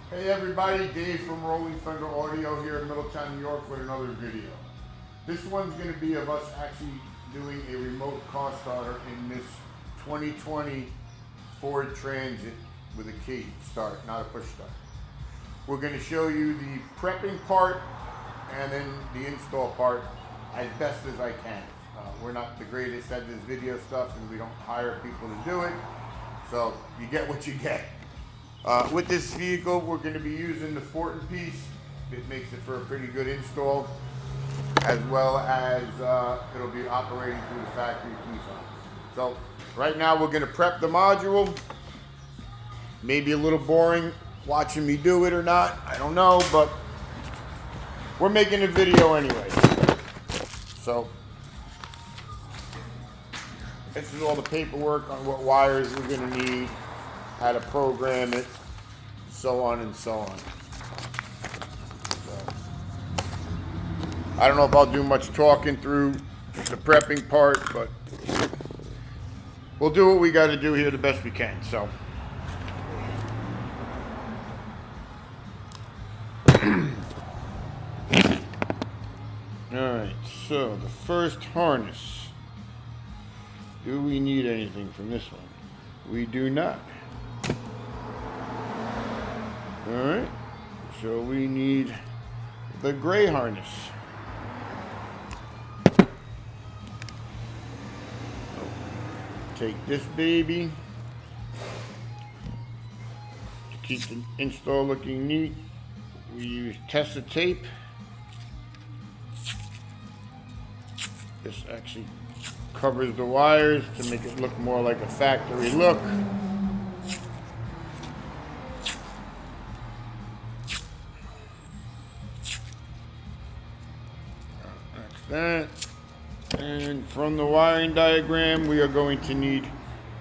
Hey everybody, Dave from Rolling Thunder Audio here in Middletown, New York with another video. This one's going to be of us actually doing a remote car starter in this 2020 Ford Transit with a key start, not a push start. We're going to show you the prepping part and then the install part as best as I can. We're not the greatest at this video stuff and we don't hire people to do it, so you get what you get. With this vehicle, we're going to be using the Fortin piece. It makes it for a pretty good install, as well as it'll be operating through the factory key fob. So right now we're going to prep the module. Maybe a little boring watching me do it or not, I don't know, but we're making a video anyway. So this is all the paperwork on what wires we're going to need, how to program it, so on and so on. So, I don't know if I'll do much talking through the prepping part, but we'll do what we got to do here the best we can. So, all right. So the first harness. Do we need anything from this one? We do not. Alright, so we need the gray harness. Take this baby. To keep the install looking neat, we use Tesa tape. This actually covers the wires to make it look more like a factory look. That, and from the wiring diagram we are going to need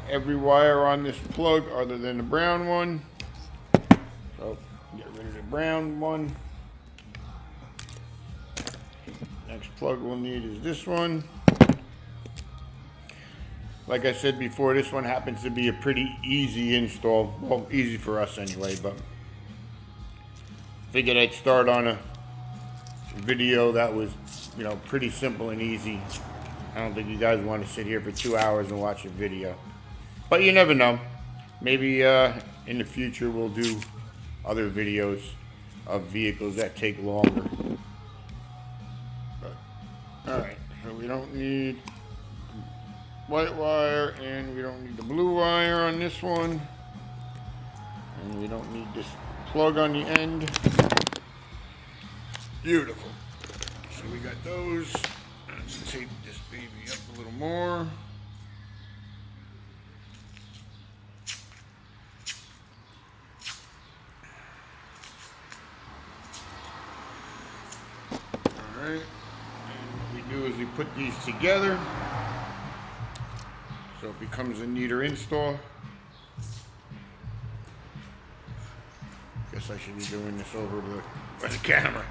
every wire on this plug other than the brown one. So get rid of the brown one. Next plug we'll need is this one. Like I said before, this one happens to be a pretty easy install. Well, easy for us anyway, but figured I'd start on a video that was, pretty simple and easy. I don't think you guys want to sit here for 2 hours and watch a video. But you never know. Maybe in the future we'll do other videos of vehicles that take longer. But, alright, so we don't need white wire and we don't need the blue wire on this one. And we don't need this plug on the end. Beautiful. So we got those. Let's tape this baby up a little more. Alright. And what we do is we put these together so it becomes a neater install. Guess I should be doing this over the camera.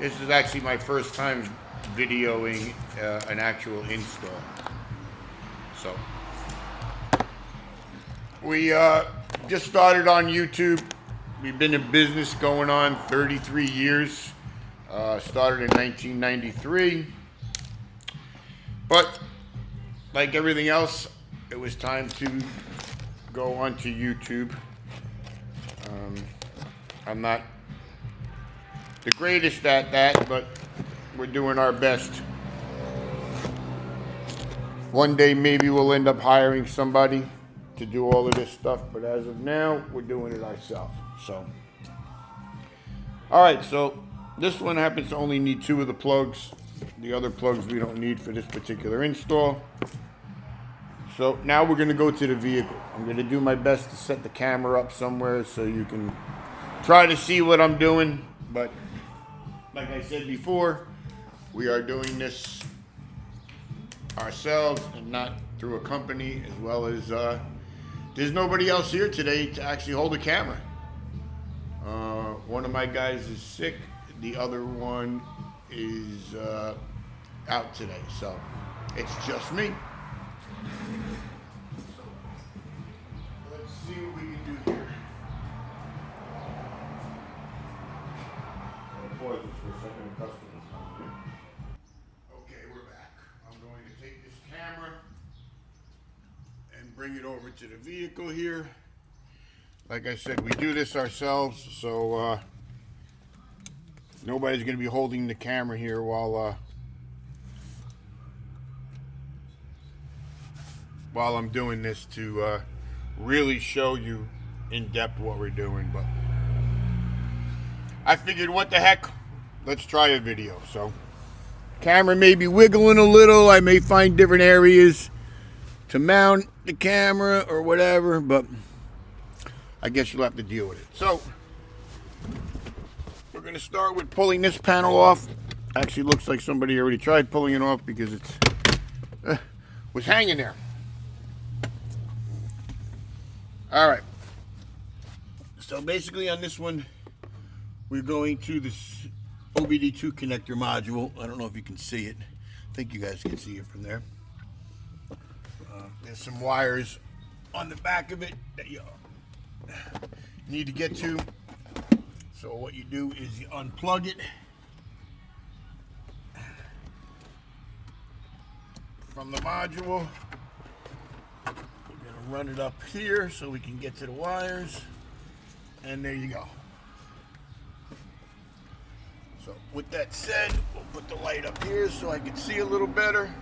This is actually my first time videoing an actual install. So, we just started on YouTube. We've been in business going on 33 years. Started in 1993. But, like everything else, it was time to go onto YouTube. I'm not the greatest at that, but we're doing our best. One day maybe we'll end up hiring somebody to do all of this stuff, but as of now, we're doing it ourselves. So, all right, so this one happens to only need 2 of the plugs. The other plugs we don't need for this particular install. So now we're gonna go to the vehicle. I'm gonna do my best to set the camera up somewhere so you can try to see what I'm doing, but like I said before, we are doing this ourselves and not through a company, as well as there's nobody else here today to actually hold a camera. One of my guys is sick, the other one is out today, so it's just me. Let's see what we can do here. it over to the vehicle here. Like I said, we do this ourselves, so nobody's going to be holding the camera here while I'm doing this to really show you in depth what we're doing. But I figured, what the heck, let's try a video. So camera may be wiggling a little. I may find different areas to mount the camera or whatever, but I guess you'll have to deal with it. So we're going to start with pulling this panel off. Actually looks like somebody already tried pulling it off because it's was hanging there. All right. So basically on this one, we're going to this OBD2 connector module. I don't know if you can see it. I think you guys can see it from there. There's some wires on the back of it that you need to get to. So what you do is you unplug it from the module. We're going to run it up here so we can get to the wires. And there you go. So with that said, we'll put the light up here so I can see a little better.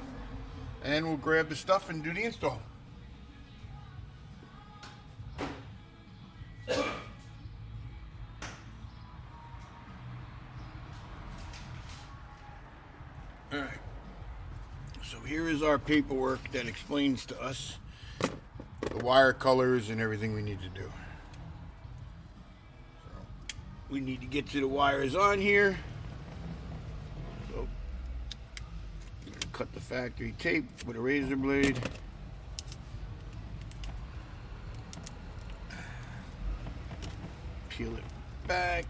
And we'll grab the stuff and do the install. Alright. So here is our paperwork that explains to us the wire colors and everything we need to do. So we need to get to the wires on here. So I'm going to cut the factory tape with a razor blade. Peel it back.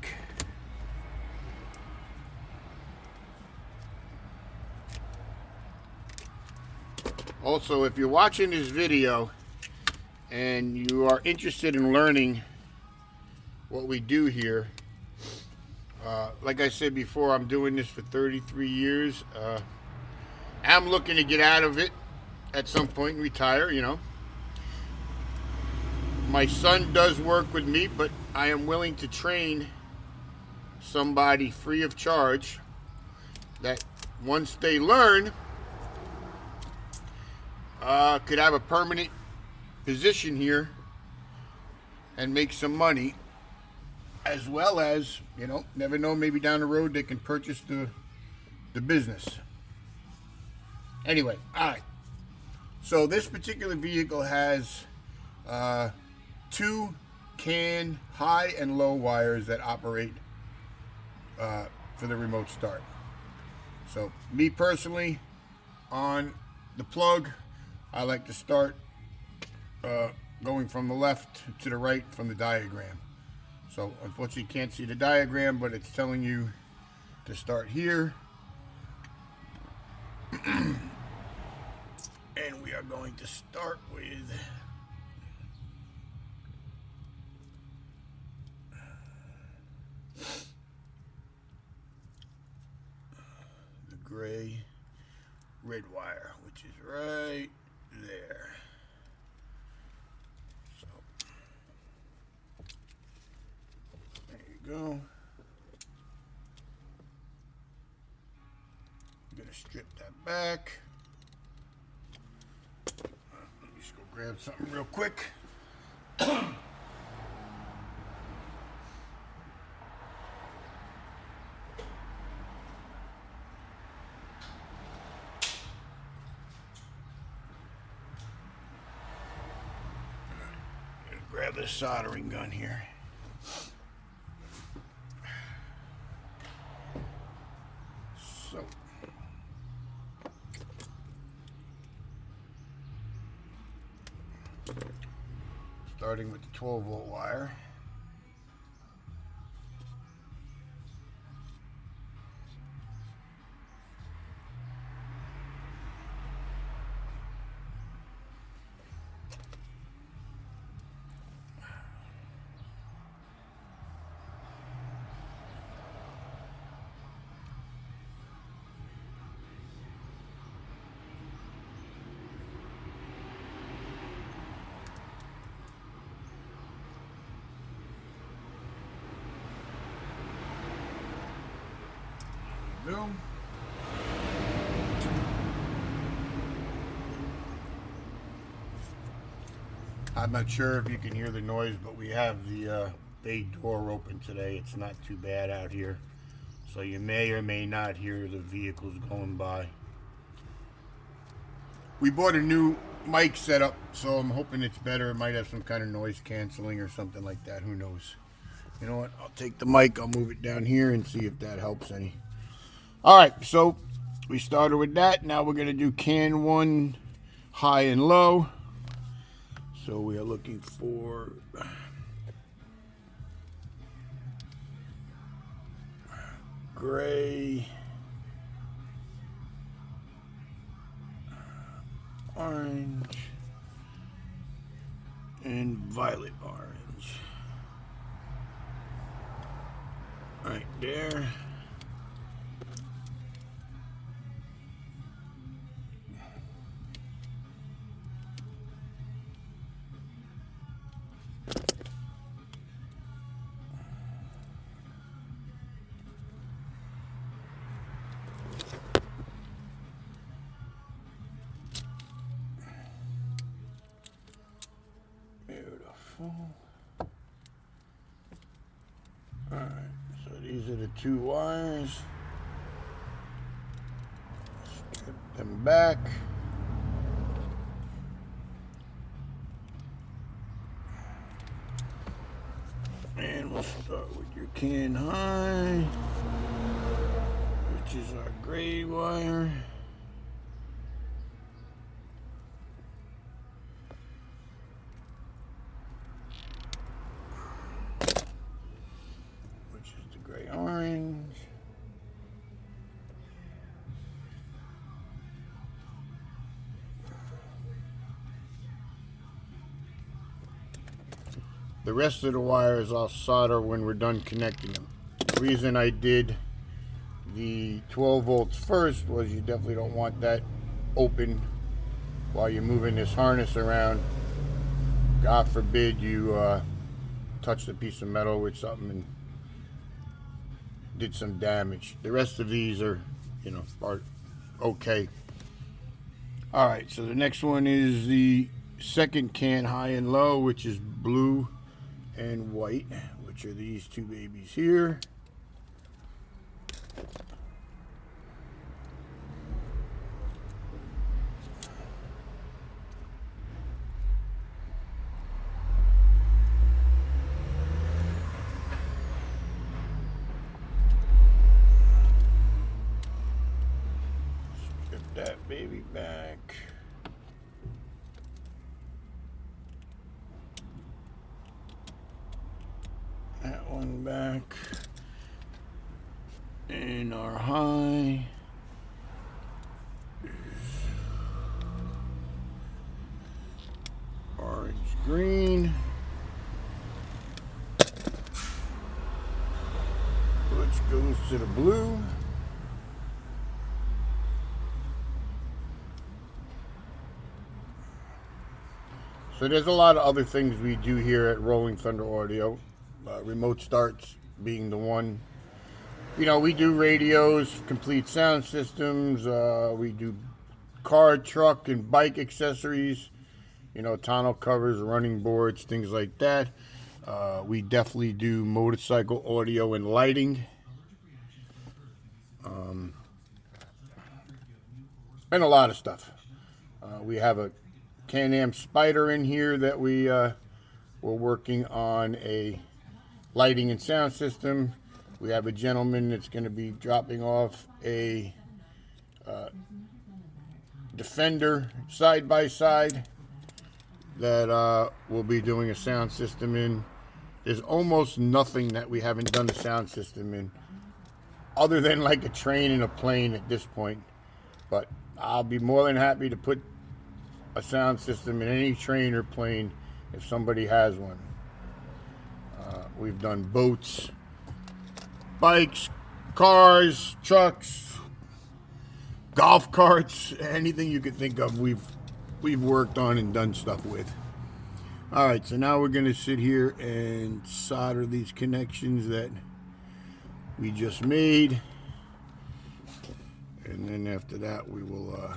Also, if you're watching this video and you are interested in learning what we do here, like I said before, I'm doing this for 33 years. I'm looking to get out of it at some point and retire, you know. My son does work with me, but I am willing to train somebody free of charge that once they learn, could have a permanent position here and make some money, as well as, you know, never know, maybe down the road they can purchase the business. Anyway, all right. So this particular vehicle has 2 CAN high and low wires that operate for the remote start. So me personally, on the plug, I like to start going from the left to the right from the diagram. So unfortunately you can't see the diagram, but it's telling you to start here. And we are going to start with the gray red wire, which is right there. So there you go. I'm gonna strip that back. Let me just go grab something real quick. Grab this soldering gun here. So starting with the 12-volt wire. I'm not sure if you can hear the noise, but we have the bay door open today. It's not too bad out here, so you may or may not hear the vehicles going by. We bought a new mic setup, so I'm hoping it's better. It might have some kind of noise canceling or something like that. Who knows? You know what? I'll take the mic, I'll move it down here and see if that helps any. All right, so we started with that. Now we're going to do can 1 high and low. So we are looking for gray, orange, and violet orange. Right there. Beautiful. Alright, so these are the 2 wires. Strip them back. And we'll start with your can high, which is our gray wire. Orange. The rest of the wires I'll solder when we're done connecting them. The reason I did the 12 volts first was you definitely don't want that open while you're moving this harness around. God forbid you touch the piece of metal with something and did some damage. The rest of these are, you know, are okay. All right, so the next one is the second can high and low, which is blue and white, which are these 2 babies here. That baby back. That one back. And our high is orange green, which goes to the blue. So there's a lot of other things we do here at Rolling Thunder Audio, remote starts being the one. You know, we do radios, complete sound systems, we do car, truck, and bike accessories, you know, tonneau covers, running boards, things like that. We definitely do motorcycle audio and lighting. And a lot of stuff. We have a Can-Am Spyder in here that we're working on a lighting and sound system. We have a gentleman that's going to be dropping off a Defender side-by-side that we'll be doing a sound system in. There's almost nothing that we haven't done the sound system in, other than like a train and a plane at this point. But I'll be more than happy to put a sound system in any train or plane if somebody has one. We've done boats, bikes, cars, trucks, golf carts, anything you could think of we've worked on and done stuff with. All right, so now we're going to sit here and solder these connections that we just made. And then after that, we will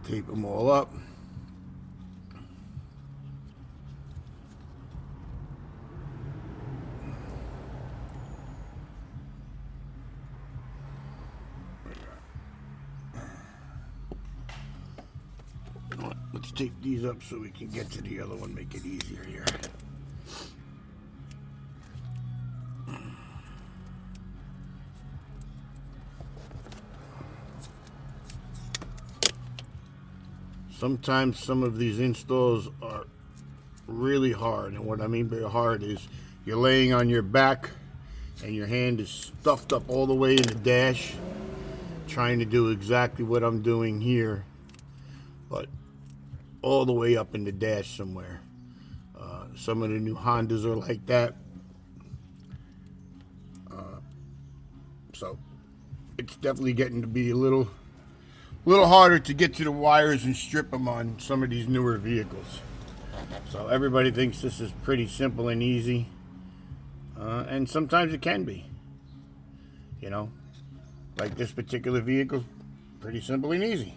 Tape them all up. Let's tape these up so we can get to the other one, make it easier here. Sometimes some of these installs are really hard, and what I mean by hard is you're laying on your back and your hand is stuffed up all the way in the dash, trying to do exactly what I'm doing here, but all the way up in the dash somewhere. Some of the new Hondas are like that. So it's definitely getting to be a little harder to get to the wires and strip them on some of these newer vehicles. So everybody thinks this is pretty simple and easy, and sometimes it can be. You know, like this particular vehicle, pretty simple and easy.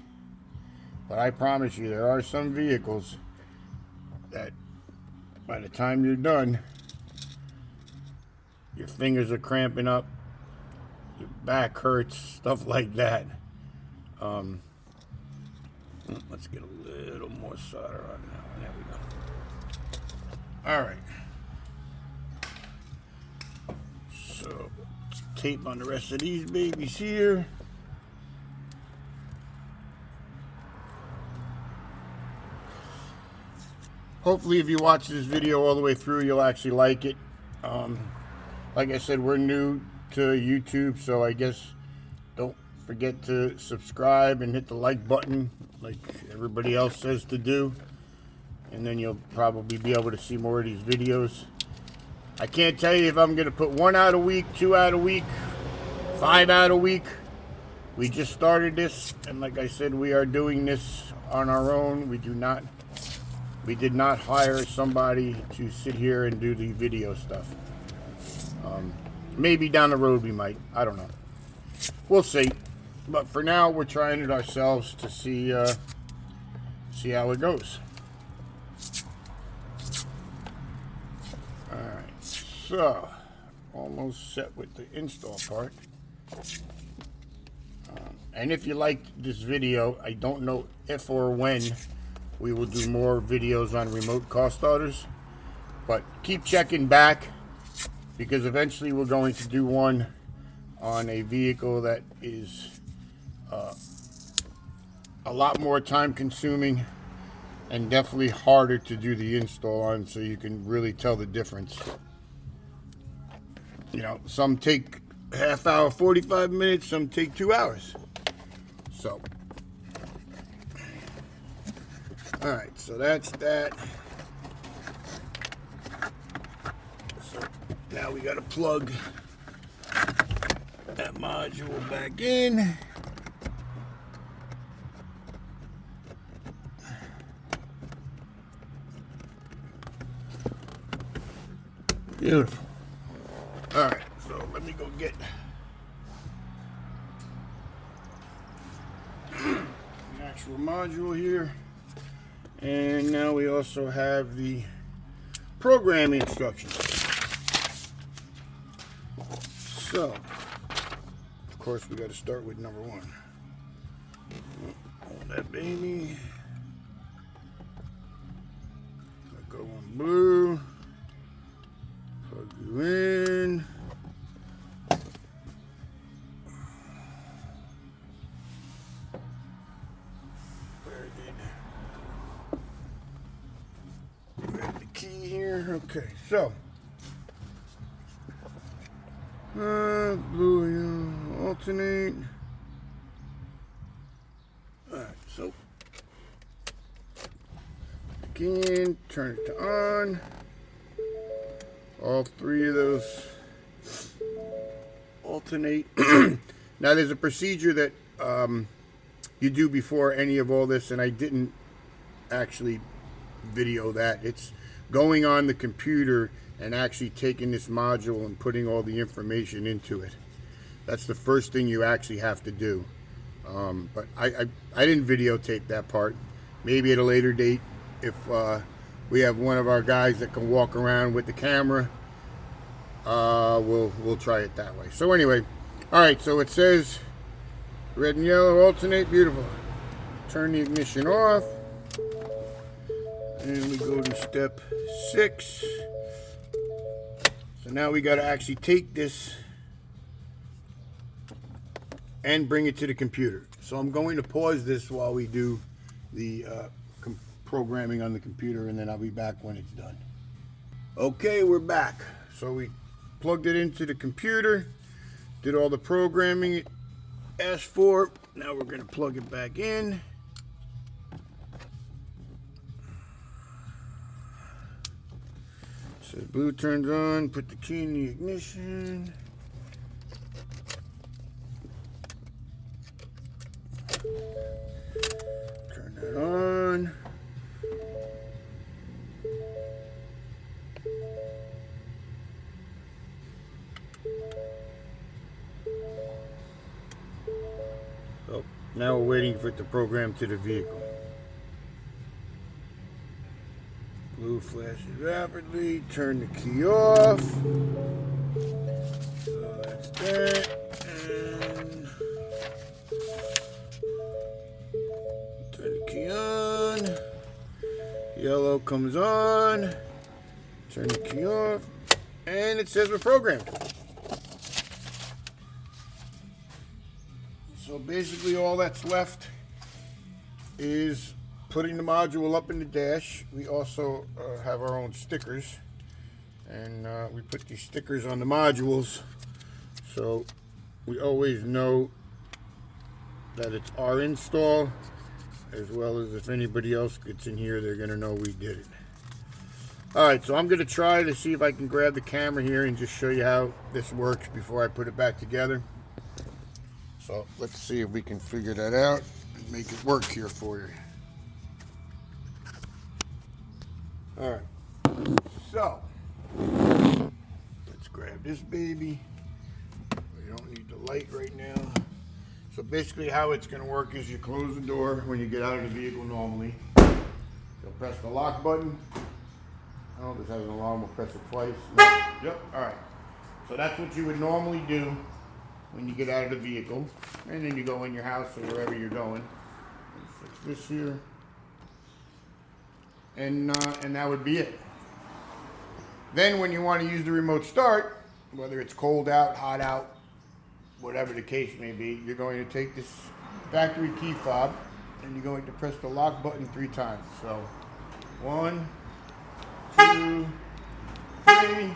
But I promise you, there are some vehicles that by the time you're done, your fingers are cramping up, your back hurts, stuff like that. Let's get a little more solder on now. There we go. All right. So let's tape on the rest of these babies here. Hopefully, if you watch this video all the way through, you'll actually like it. Like I said, we're new to YouTube, so I guess don't forget to subscribe and hit the like button like everybody else says to do, and then you'll probably be able to see more of these videos. I can't tell you if I'm going to put 1 out a week, 2 out a week, 5 out a week. We just started this, and like I said, we are doing this on our own. We did not hire somebody to sit here and do the video stuff. Maybe down the road we might. I don't know. We'll see. But for now, we're trying it ourselves to see how it goes. Alright, so almost set with the install part. And if you liked this video, I don't know if or when we will do more videos on remote car starters, but keep checking back, because eventually we're going to do one on a vehicle that is a lot more time consuming and definitely harder to do the install on, so you can really tell the difference. You know, some take half hour, 45 minutes, some take 2 hours. So alright, so that's that. So now we gotta plug that module back in. Beautiful. Alright, so let me go get the actual module here. And now we also have the programming instructions. So, of course, we got to start with number 1. Hold that baby. Go on blue. Plug you in. Okay, so blue alternate. Alright, so again, turn it to on. All 3 of those alternate. Now there's a procedure that you do before any of all this, and I didn't actually video that. It's going on the computer and actually taking this module and putting all the information into it. That's the first thing you actually have to do. But I didn't videotape that part. Maybe at a later date, if we have one of our guys that can walk around with the camera, we'll try it that way. So anyway, all right. So it says red and yellow alternate. Beautiful. Turn the ignition off, and we go to step 6. So now we got to actually take this and bring it to the computer. So I'm going to pause this while we do the programming on the computer, and then I'll be back when it's done. Okay, we're back. So we plugged it into the computer, did all the programming it asked for. Now we're going to plug it back in. So the blue turns on, put the key in the ignition. Turn that on. So now we're waiting for it to program to the vehicle. Blue flashes rapidly. Turn the key off. So that's that. And turn the key on. Yellow comes on. Turn the key off. And it says we're programmed. So basically all that's left is putting the module up in the dash. We also have our own stickers, and we put these stickers on the modules so we always know that it's our install, as well as if anybody else gets in here, they're gonna know we did it. All right, so I'm gonna try to see if I can grab the camera here and just show you how this works before I put it back together. So let's see if we can figure that out and make it work here for you. All right, so let's grab this baby. We don't need the light right now. So basically how it's going to work is you close the door when you get out of the vehicle normally. You'll press the lock button. Oh, this has an alarm. We'll press it twice. Yep, all right. So that's what you would normally do when you get out of the vehicle. And then you go in your house or wherever you're going. Fix this here. And that would be it. Then when you want to use the remote start, whether it's cold out, hot out, whatever the case may be, you're going to take this factory key fob and you're going to press the lock button 3 times. So 1, 2, 3.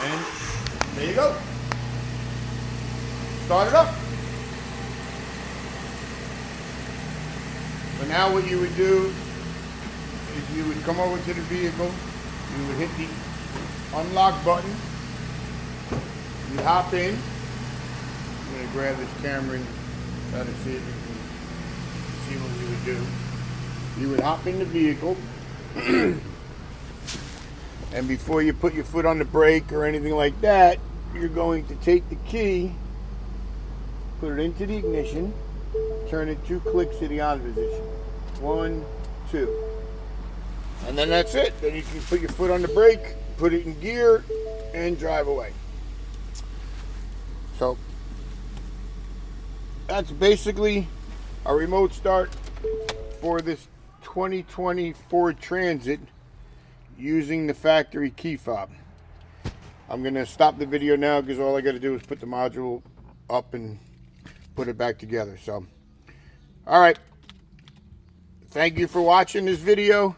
And there you go. Start it up. So now what you would do is you would come over to the vehicle, you would hit the unlock button, you hop in. I'm going to grab this camera and try to see if you can see what we would do. You would hop in the vehicle. And before you put your foot on the brake or anything like that, you're going to take the key, put it into the ignition, turn it 2 clicks to the on position. 1, 2. And then that's it. Then you can put your foot on the brake, put it in gear, and drive away. So that's basically a remote start for this 2020 Ford Transit using the factory key fob. I'm going to stop the video now because all I got to do is put the module up and put it back together. So, all right. Thank you for watching this video.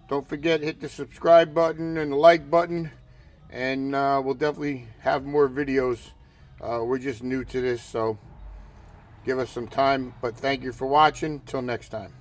Don't forget, hit the subscribe button and the like button, and we'll definitely have more videos. We're just new to this, so give us some time. But thank you for watching. Till next time.